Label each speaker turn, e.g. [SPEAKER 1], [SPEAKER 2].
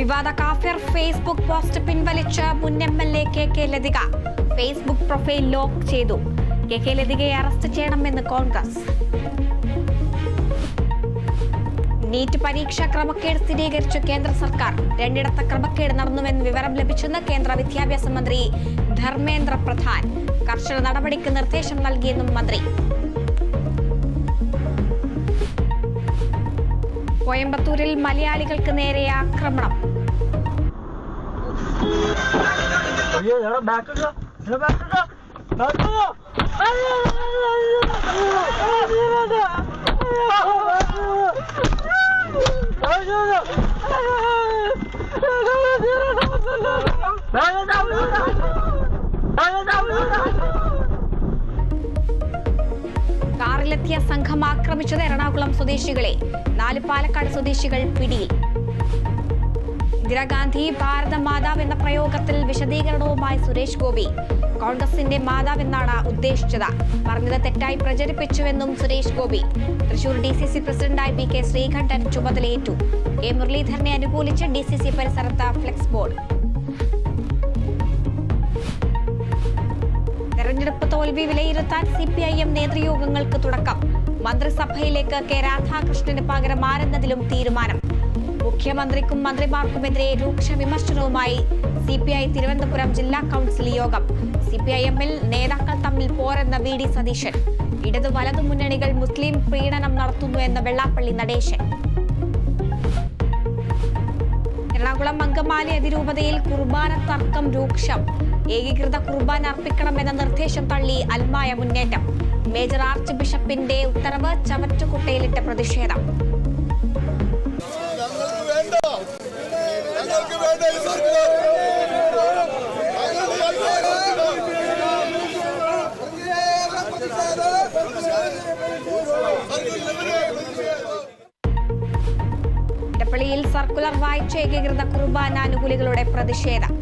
[SPEAKER 1] വിവാദ കാഫിർ Facebook post പിൻവലിച്ച മുൻ MLA KK Lathika Facebook profile lock ചെയ്തു. KK ലതികയെ അറസ്റ്റ് ചെയ്യണമെന്ന് കോൺഗ്രസ്. നീറ്റ് പരീക്ഷാ ക്രമക്കേട് സ്ഥിരീകരിച്ചു കേന്ദ്ര സർക്കാർ. 2 ഇടത്ത് ക്രമക്കേട് നടന്നുവെന്ന് വിവരം ലഭിച്ചെന്ന് കേന്ദ്ര വിദ്യാഭ്യാസ മന്ത്രി ധർമ്മേന്ദ്ര പ്രധാൻ. കർശന നടപടിക്ക് നിർദ്ദേശം നൽകിയെന്നും മന്ത്രി. കോയമ്പത്തൂരിൽ മലയാളികൾക്ക് നേരെ ആക്രമണം. കാറിലെത്തിയ സംഘം ആക്രമിച്ചത് എറണാകുളം സ്വദേശികളെ. 4 പാലക്കാട് സ്വദേശികൾ പിടിയിൽ. ഇന്ദിരാഗാന്ധി ഭാരത മാതാവ് എന്ന പ്രയോഗത്തിൽ വിശദീകരണവുമായി സുരേഷ് ഗോപി. കോൺഗ്രസിന്റെ മാതാവെന്നാണ് ഉദ്ദേശിച്ചത്. പറഞ്ഞത് തെറ്റായി പ്രചരിപ്പിച്ചുവെന്നും സുരേഷ് ഗോപി. തൃശൂർ DCC പ്രസിഡന്റായി PK ശ്രീകണ്ഠൻ ചുമതലയേറ്റു. K മുരളീധരനെ അനുകൂലിച്ച് DCC പരിസരത്ത് ഫ്ലെക്സ് ബോർഡ്. തെരഞ്ഞെടുപ്പ് തോൽവി വിലയിരുത്താൻ CPIM നേതൃയോഗങ്ങൾക്ക് തുടക്കം. മന്ത്രിസഭയിലേക്ക് K രാധാകൃഷ്ണന് പകരം ആരെന്നതിലും തീരുമാനം. മുഖ്യമന്ത്രിക്കും മന്ത്രിമാർക്കുമെതിരെ രൂക്ഷ വിമർശനവുമായി CPI തിരുവനന്തപുരം ജില്ലാ കൗൺസിൽ യോഗം. CPIM-ൽ നേതാക്കൾ തമ്മിൽ പോരെന്ന VD സതീശൻ. ഇടതു വലതു മുന്നണികൾ മുസ്ലിം പ്രീണനം നടത്തുന്നു എന്ന വെള്ളാപ്പള്ളി നടേശൻ. എറണാകുളം അങ്കമാലി അതിരൂപതയിൽ കുർബാന തർക്കം രൂക്ഷം. ഏകീകൃത കുർബാന അർപ്പിക്കണമെന്ന നിർദ്ദേശം തള്ളി അൽമായ മുന്നേറ്റം. മേജർ ആർച്ച് ബിഷപ്പിന്റെ ഉത്തരവ് ചവറ്റുകുട്ടയിലിട്ട് പ്രതിഷേധം. ഇടപ്പള്ളിയിൽ സർക്കുലർ വായിച്ച ഏകീകൃത കുർബാന അനുകൂലികളുടെ പ്രതിഷേധം.